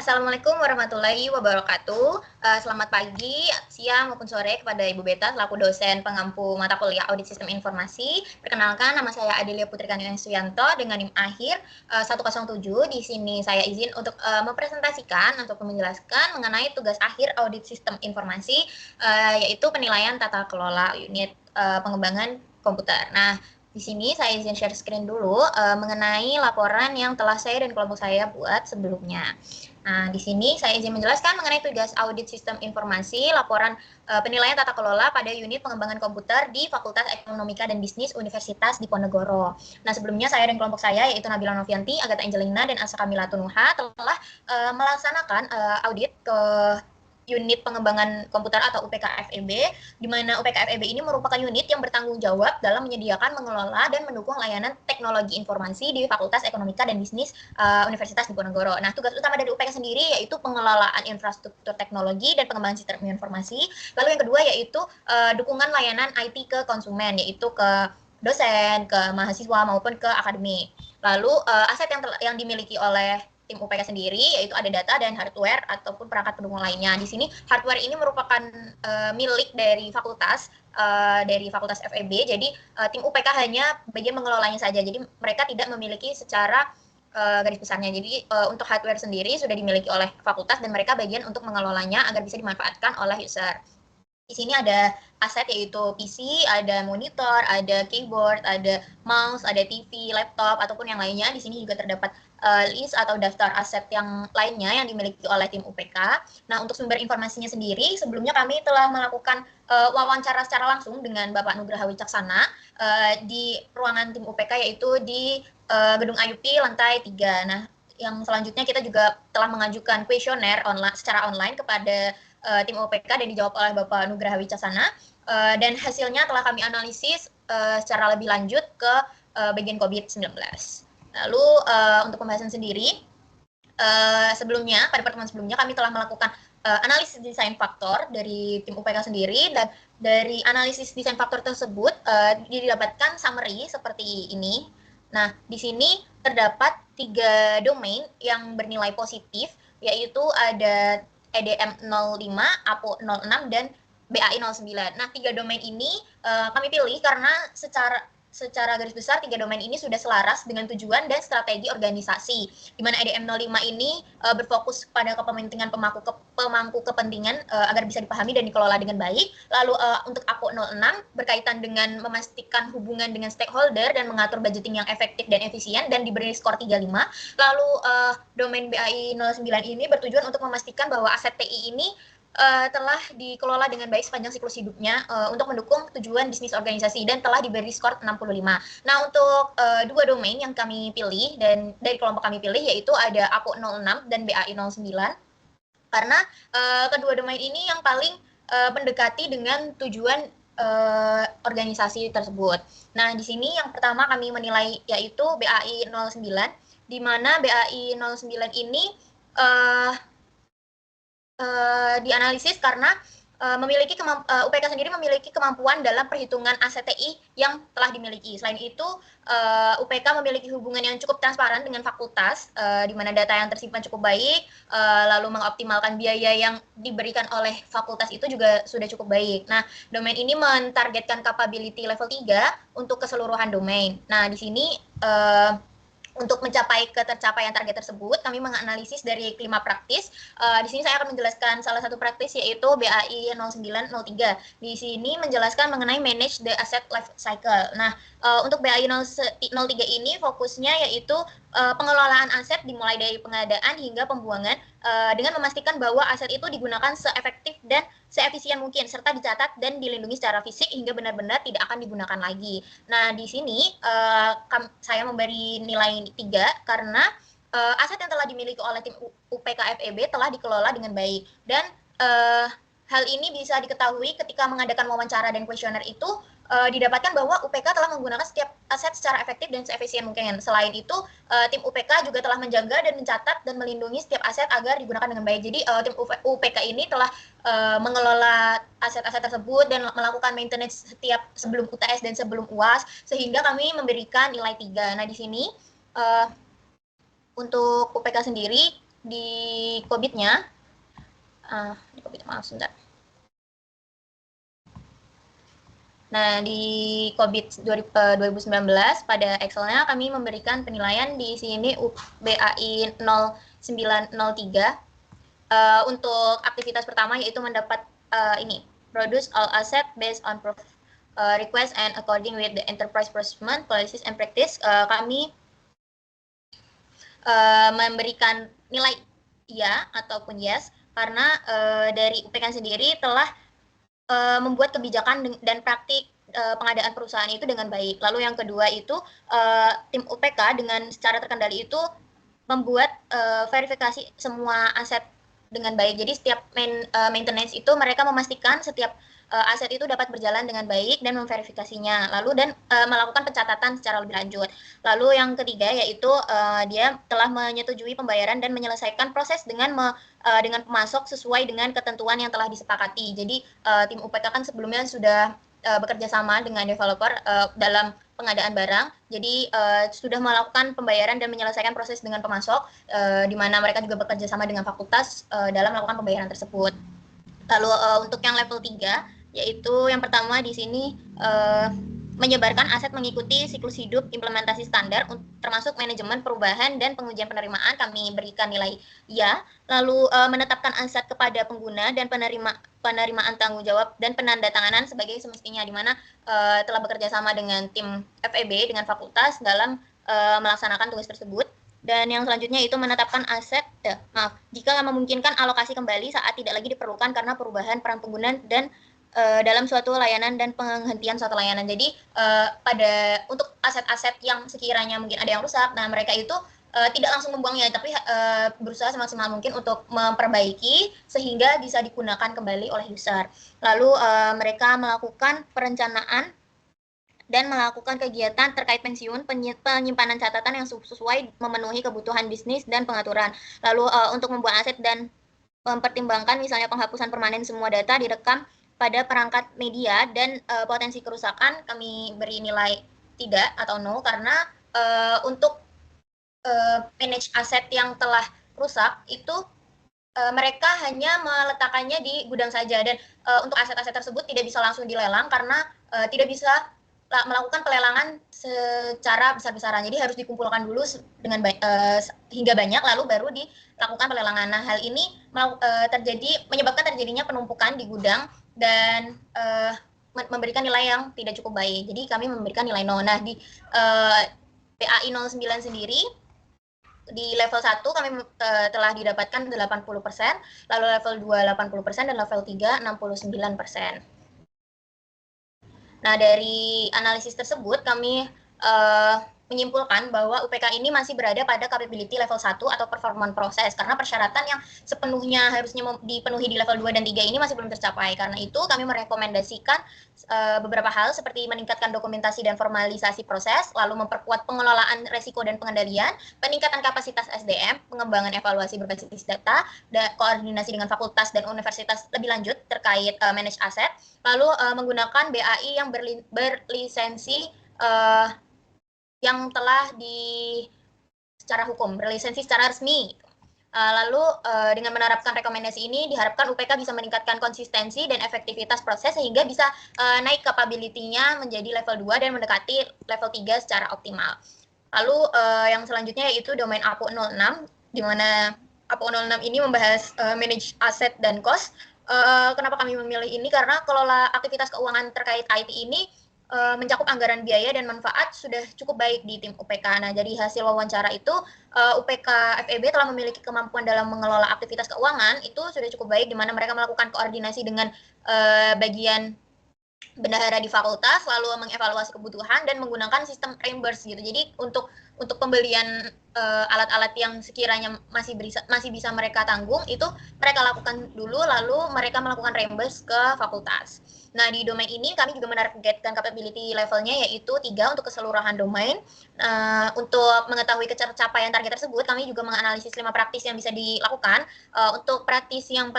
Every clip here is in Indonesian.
Assalamualaikum warahmatullahi wabarakatuh. Selamat pagi, siang maupun sore kepada Ibu Beta selaku dosen pengampu mata kuliah Audit Sistem Informasi. Perkenalkan, nama saya Adelia Putri Kandungan Suyanto dengan NIM akhir 107. Di sini saya izin untuk mempresentasikan atau menjelaskan mengenai tugas akhir Audit Sistem Informasi, yaitu penilaian tata kelola unit pengembangan komputer. Nah, di sini saya izin share screen dulu mengenai laporan yang telah saya dan kelompok saya buat sebelumnya. Nah, di sini saya izin menjelaskan mengenai tugas audit sistem informasi, laporan penilaian tata kelola pada unit pengembangan komputer di Fakultas Ekonomika dan Bisnis Universitas Diponegoro. Nah, sebelumnya saya dan kelompok saya, yaitu Nabila Novianti, Agatha Angelina, dan Asa Kamila Tunuha, telah melaksanakan audit ke unit pengembangan komputer atau UPK-FEB, di mana UPK-FEB ini merupakan unit yang bertanggung jawab dalam menyediakan, mengelola, dan mendukung layanan teknologi informasi di Fakultas Ekonomika dan Bisnis Universitas Diponegoro. Nah, tugas utama dari UPK sendiri yaitu pengelolaan infrastruktur teknologi dan pengembangan sistem informasi. Lalu yang kedua yaitu dukungan layanan IT ke konsumen, yaitu ke dosen, ke mahasiswa maupun ke akademik. Lalu aset yang dimiliki oleh tim UPK sendiri yaitu ada data dan hardware ataupun perangkat pendukung lainnya. Di sini hardware ini merupakan milik dari Fakultas FEB. Jadi tim UPK hanya bagian mengelolanya saja. Jadi mereka tidak memiliki secara garis besarnya. Jadi untuk hardware sendiri sudah dimiliki oleh fakultas dan mereka bagian untuk mengelolanya agar bisa dimanfaatkan oleh user. Di sini ada aset yaitu PC, ada monitor, ada keyboard, ada mouse, ada TV, laptop, ataupun yang lainnya. Di sini juga terdapat list atau daftar aset yang lainnya yang dimiliki oleh tim UPK. Nah, untuk sumber informasinya sendiri, sebelumnya kami telah melakukan wawancara secara langsung dengan Bapak Nugraha Wicaksana di ruangan tim UPK, yaitu di Gedung Ayupi lantai 3. Nah, yang selanjutnya kita juga telah mengajukan kuesioner secara online kepada tim OPK dan dijawab oleh Bapak Nugraha Wicaksana, dan hasilnya telah kami analisis secara lebih lanjut ke bagian COVID-19. Lalu untuk pembahasan sendiri, sebelumnya pada pertemuan sebelumnya kami telah melakukan analisis desain faktor dari tim UPK sendiri, dan dari analisis desain faktor tersebut didapatkan summary seperti ini. Nah, di sini terdapat 3 domain yang bernilai positif, yaitu ada EDM 05, APO 06, dan BAI 09. Nah, 3 domain ini kami pilih karena secara garis besar 3 domain ini sudah selaras dengan tujuan dan strategi organisasi, di mana EDM 05 ini berfokus pada kepentingan pemangku kepentingan agar bisa dipahami dan dikelola dengan baik. Lalu untuk APO 06 berkaitan dengan memastikan hubungan dengan stakeholder dan mengatur budgeting yang efektif dan efisien dan diberi skor 35. Lalu domain BAI 09 ini bertujuan untuk memastikan bahwa aset TI ini telah dikelola dengan baik sepanjang siklus hidupnya untuk mendukung tujuan bisnis organisasi dan telah diberi skor 65. Nah, untuk 2 domain yang kami pilih dan dari kelompok kami pilih yaitu ada APO 06 dan BAI 09, karena kedua domain ini yang paling mendekati dengan tujuan organisasi tersebut. Nah, di sini yang pertama kami menilai yaitu BAI 09, di mana BAI 09 ini dianalisis karena UPK sendiri memiliki kemampuan dalam perhitungan aset TI yang telah dimiliki. Selain itu, UPK memiliki hubungan yang cukup transparan dengan fakultas, di mana data yang tersimpan cukup baik, lalu mengoptimalkan biaya yang diberikan oleh fakultas itu juga sudah cukup baik. Nah, domain ini mentargetkan capability level 3 untuk keseluruhan domain. Nah, di sini untuk mencapai ketercapaian target tersebut, kami menganalisis dari 5 praktis. Di sini saya akan menjelaskan salah satu praktis yaitu BAI 0903. Di sini menjelaskan mengenai manage the asset life cycle. Nah, untuk BAI 03 ini fokusnya yaitu pengelolaan aset dimulai dari pengadaan hingga pembuangan dengan memastikan bahwa aset itu digunakan seefektif dan seefisien mungkin, serta dicatat dan dilindungi secara fisik hingga benar-benar tidak akan digunakan lagi. Nah, di sini saya memberi nilai 3 karena aset yang telah dimiliki oleh tim UPK FEB telah dikelola dengan baik, dan hal ini bisa diketahui ketika mengadakan wawancara dan kuesioner itu didapatkan bahwa UPK telah menggunakan setiap aset secara efektif dan seefisien mungkin. Selain itu, tim UPK juga telah menjaga dan mencatat dan melindungi setiap aset agar digunakan dengan baik. Jadi tim UPK ini telah mengelola aset-aset tersebut dan melakukan maintenance setiap sebelum UTS dan sebelum UAS, sehingga kami memberikan nilai 3. Nah, di sini untuk UPK sendiri di COBIT-nya, di COBIT, maaf sebentar. Nah, di COBIT 2019 pada Excel-nya kami memberikan penilaian di sini BAI 0903 untuk aktivitas pertama yaitu mendapat ini produce all asset based on request and according with the enterprise procurement policies and practice. Kami memberikan nilai iya ataupun yes karena dari UPK sendiri telah membuat kebijakan dan praktik pengadaan perusahaan itu dengan baik. Lalu yang kedua itu tim UPK dengan secara terkendali itu membuat verifikasi semua aset dengan baik. Jadi setiap maintenance itu mereka memastikan setiap aset itu dapat berjalan dengan baik dan memverifikasinya. Lalu dan melakukan pencatatan secara lebih lanjut. Lalu yang ketiga yaitu dia telah menyetujui pembayaran dan menyelesaikan proses dengan pemasok sesuai dengan ketentuan yang telah disepakati. Jadi tim UPK kan sebelumnya sudah bekerja sama dengan developer dalam pengadaan barang. Jadi sudah melakukan pembayaran dan menyelesaikan proses dengan pemasok, di mana mereka juga bekerja sama dengan fakultas dalam melakukan pembayaran tersebut. Lalu untuk yang level 3, yaitu yang pertama di sini menyebarkan aset mengikuti siklus hidup implementasi standar termasuk manajemen perubahan dan pengujian penerimaan, kami berikan nilai ya. Lalu menetapkan aset kepada pengguna dan penerimaan tanggung jawab dan penandatanganan sebagai semestinya, di mana telah bekerja sama dengan tim FEB dengan fakultas dalam melaksanakan tugas tersebut. Dan yang selanjutnya itu menetapkan aset, jika memungkinkan alokasi kembali saat tidak lagi diperlukan karena perubahan peran pengguna dan dalam suatu layanan dan penghentian suatu layanan. Jadi untuk aset-aset yang sekiranya mungkin ada yang rusak, nah mereka itu tidak langsung membuangnya, tapi berusaha semaksimal mungkin untuk memperbaiki sehingga bisa digunakan kembali oleh user. Lalu mereka melakukan perencanaan dan melakukan kegiatan terkait pensiun, penyimpanan catatan yang sesuai memenuhi kebutuhan bisnis dan pengaturan. Lalu untuk membuat aset dan mempertimbangkan misalnya penghapusan permanen semua data direkam pada perangkat media dan potensi kerusakan, kami beri nilai tidak atau no karena untuk manage aset yang telah rusak itu mereka hanya meletakkannya di gudang saja, dan untuk aset-aset tersebut tidak bisa langsung dilelang karena tidak bisa melakukan pelelangan secara besar-besaran. Jadi harus dikumpulkan dulu dengan hingga banyak, lalu baru dilakukan pelelangan. Nah, hal ini menyebabkan terjadinya penumpukan di gudang dan memberikan nilai yang tidak cukup baik. Jadi kami memberikan nilai 0. Nah, di PAI 09 sendiri di level 1 kami telah didapatkan 80%, lalu level 2 80% dan level 3 69%. Nah, dari analisis tersebut kami menyimpulkan bahwa UPK ini masih berada pada capability level 1 atau performance proses karena persyaratan yang sepenuhnya harusnya dipenuhi di level 2 dan 3 ini masih belum tercapai. Karena itu kami merekomendasikan beberapa hal seperti meningkatkan dokumentasi dan formalisasi proses, lalu memperkuat pengelolaan resiko dan pengendalian, peningkatan kapasitas SDM, pengembangan evaluasi berbasis data, dan koordinasi dengan fakultas dan universitas lebih lanjut terkait manage aset, lalu menggunakan BAI yang berlisensi yang telah secara hukum, berlisensi secara resmi. Lalu dengan menerapkan rekomendasi ini diharapkan UPK bisa meningkatkan konsistensi dan efektivitas proses sehingga bisa naik capability-nya menjadi level 2 dan mendekati level 3 secara optimal. Lalu yang selanjutnya yaitu domain APO 06, di mana APO 06 ini membahas manage aset dan cost. Kenapa kami memilih ini? Karena kelola aktivitas keuangan terkait IT ini mencakup anggaran biaya dan manfaat sudah cukup baik di tim UPK. Nah, dari hasil wawancara itu UPK FEB telah memiliki kemampuan dalam mengelola aktivitas keuangan itu sudah cukup baik, di mana mereka melakukan koordinasi dengan bagian bendahara di fakultas, lalu mengevaluasi kebutuhan dan menggunakan sistem reimburse gitu. Jadi untuk pembelian alat-alat yang sekiranya masih bisa mereka tanggung itu mereka lakukan dulu, lalu mereka melakukan reimburse ke fakultas. Nah, di domain ini kami juga menargetkan capability levelnya yaitu 3 untuk keseluruhan domain. Untuk mengetahui capaian target tersebut, kami juga menganalisis 5 praktis yang bisa dilakukan. Untuk praktis yang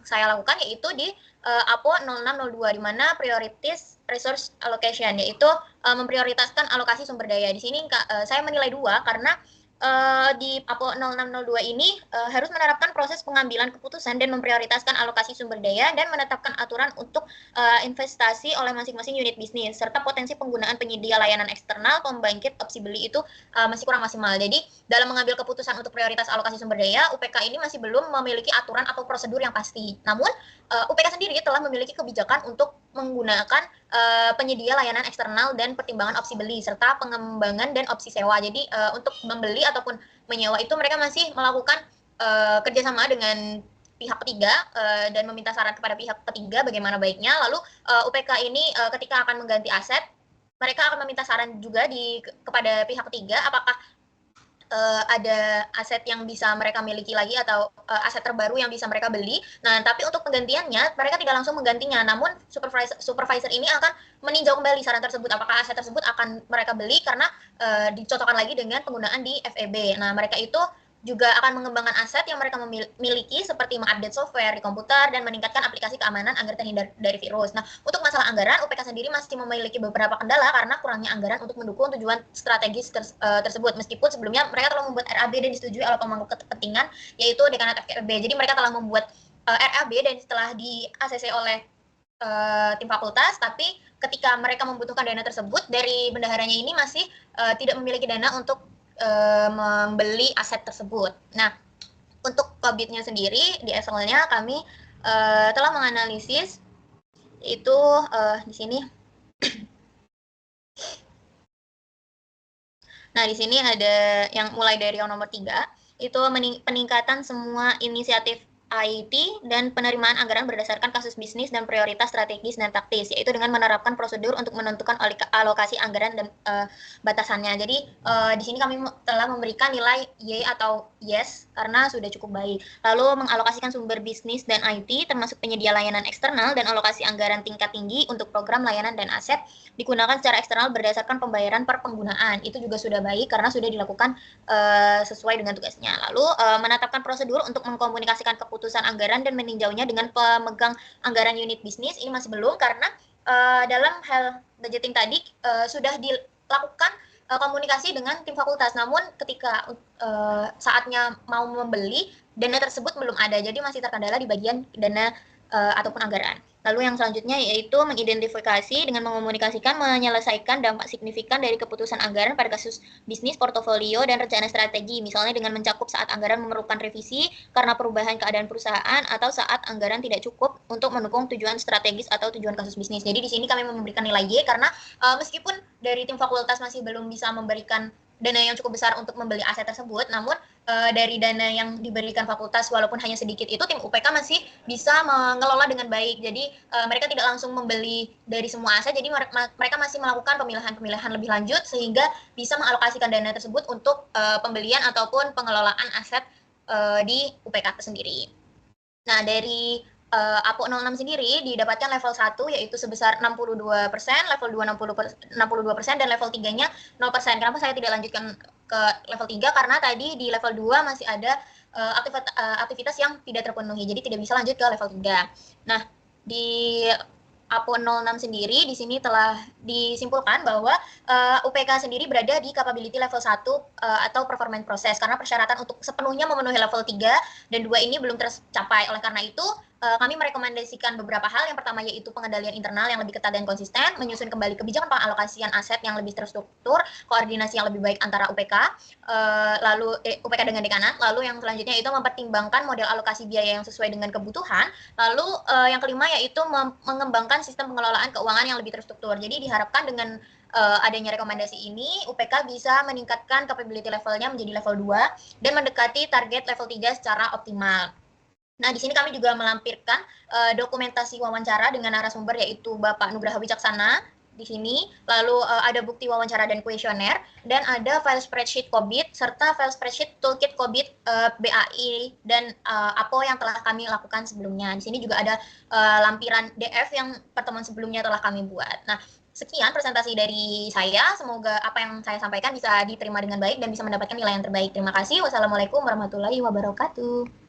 saya lakukan yaitu di APO 0602, di mana prioritas resource allocation, yaitu memprioritaskan alokasi sumber daya. Di sini saya menilai 2 karena di APO 0602 ini harus menerapkan proses pengambilan keputusan dan memprioritaskan alokasi sumber daya dan menetapkan aturan untuk investasi oleh masing-masing unit bisnis serta potensi penggunaan penyedia layanan eksternal pembangkit opsi beli itu masih kurang maksimal. Jadi dalam mengambil keputusan untuk prioritas alokasi sumber daya, UPK ini masih belum memiliki aturan atau prosedur yang pasti. Namun UPK sendiri telah memiliki kebijakan untuk menggunakan penyedia layanan eksternal dan pertimbangan opsi beli serta pengembangan dan opsi sewa. Jadi untuk membeli ataupun menyewa itu mereka masih melakukan kerjasama dengan pihak ketiga dan meminta saran kepada pihak ketiga bagaimana baiknya. Lalu UPK ini ketika akan mengganti aset, mereka akan meminta saran juga kepada pihak ketiga apakah ada aset yang bisa mereka miliki lagi atau aset terbaru yang bisa mereka beli. Nah, tapi untuk penggantiannya mereka tidak langsung menggantinya, namun supervisor ini akan meninjau kembali saran tersebut apakah aset tersebut akan mereka beli karena dicocokkan lagi dengan penggunaan di FEB. Nah, mereka itu juga akan mengembangkan aset yang mereka miliki seperti mengupdate software di komputer dan meningkatkan aplikasi keamanan agar terhindar dari virus. Nah, untuk masalah anggaran, UPK sendiri masih memiliki beberapa kendala karena kurangnya anggaran untuk mendukung tujuan strategis tersebut. Meskipun sebelumnya mereka telah membuat RAB dan disetujui oleh pemangku kepentingan, yaitu Dekanat FEB. Jadi mereka telah membuat RAB dan setelah di ACC oleh tim fakultas, tapi ketika mereka membutuhkan dana tersebut dari bendaharanya ini masih tidak memiliki dana untuk membeli aset tersebut. Nah, untuk COVID-nya sendiri di Excel-nya kami telah menganalisis itu di sini. Nah, di sini ada yang mulai dari yang nomor 3, itu peningkatan semua inisiatif IT dan penerimaan anggaran berdasarkan kasus bisnis dan prioritas strategis dan taktis, yaitu dengan menerapkan prosedur untuk menentukan alokasi anggaran dan batasannya. Jadi di sini kami telah memberikan nilai Y atau yes karena sudah cukup baik. Lalu mengalokasikan sumber bisnis dan IT termasuk penyedia layanan eksternal dan alokasi anggaran tingkat tinggi untuk program layanan dan aset digunakan secara eksternal berdasarkan pembayaran per penggunaan. Itu juga sudah baik karena sudah dilakukan sesuai dengan tugasnya. Lalu menetapkan prosedur untuk mengkomunikasikan keputusan anggaran dan meninjaunya dengan pemegang anggaran unit bisnis. Ini masih belum karena dalam hal budgeting tadi sudah dilakukan komunikasi dengan tim fakultas. Namun ketika saatnya mau membeli, dana tersebut belum ada. Jadi masih terkendala di bagian dana ataupun anggaran. Lalu yang selanjutnya yaitu mengidentifikasi dengan mengomunikasikan menyelesaikan dampak signifikan dari keputusan anggaran pada kasus bisnis, portofolio, dan rencana strategi, misalnya dengan mencakup saat anggaran memerlukan revisi karena perubahan keadaan perusahaan atau saat anggaran tidak cukup untuk mendukung tujuan strategis atau tujuan kasus bisnis. Jadi di sini kami memberikan nilai Y karena meskipun dari tim fakultas masih belum bisa memberikan dana yang cukup besar untuk membeli aset tersebut, namun dari dana yang diberikan fakultas walaupun hanya sedikit itu tim UPK masih bisa mengelola dengan baik. Jadi mereka tidak langsung membeli dari semua aset, jadi mereka masih melakukan pemilihan-pemilihan lebih lanjut sehingga bisa mengalokasikan dana tersebut untuk pembelian ataupun pengelolaan aset di UPK sendiri. Nah, dari APO 06 sendiri didapatkan level 1 yaitu sebesar 62%, level 2 62%, dan level 3-nya 0%. Kenapa saya tidak lanjutkan ke level 3? Karena tadi di level 2 masih ada aktivitas yang tidak terpenuhi, jadi tidak bisa lanjut ke level 3. Nah, di APO 06 sendiri di sini telah disimpulkan bahwa UPK sendiri berada di capability level 1 atau performance process karena persyaratan untuk sepenuhnya memenuhi level 3 dan 2 ini belum tercapai. Oleh karena itu, kami merekomendasikan beberapa hal. Yang pertama yaitu pengendalian internal yang lebih ketat dan konsisten, menyusun kembali kebijakan pengalokasian aset yang lebih terstruktur, koordinasi yang lebih baik antara UPK, UPK dengan dekanat. Lalu yang selanjutnya itu mempertimbangkan model alokasi biaya yang sesuai dengan kebutuhan. Lalu yang kelima yaitu mengembangkan sistem pengelolaan keuangan yang lebih terstruktur. Jadi diharapkan dengan adanya rekomendasi ini, UPK bisa meningkatkan capability levelnya menjadi level 2 dan mendekati target level 3 secara optimal. Nah, di sini kami juga melampirkan dokumentasi wawancara dengan narasumber yaitu Bapak Nugraha Wicaksana di sini, lalu ada bukti wawancara dan kuesioner, dan ada file spreadsheet COVID serta file spreadsheet toolkit COVID BAI dan APO yang telah kami lakukan sebelumnya. Di sini juga ada lampiran DF yang pertemuan sebelumnya telah kami buat. Nah, sekian presentasi dari saya. Semoga apa yang saya sampaikan bisa diterima dengan baik dan bisa mendapatkan nilai yang terbaik. Terima kasih. Wassalamualaikum warahmatullahi wabarakatuh.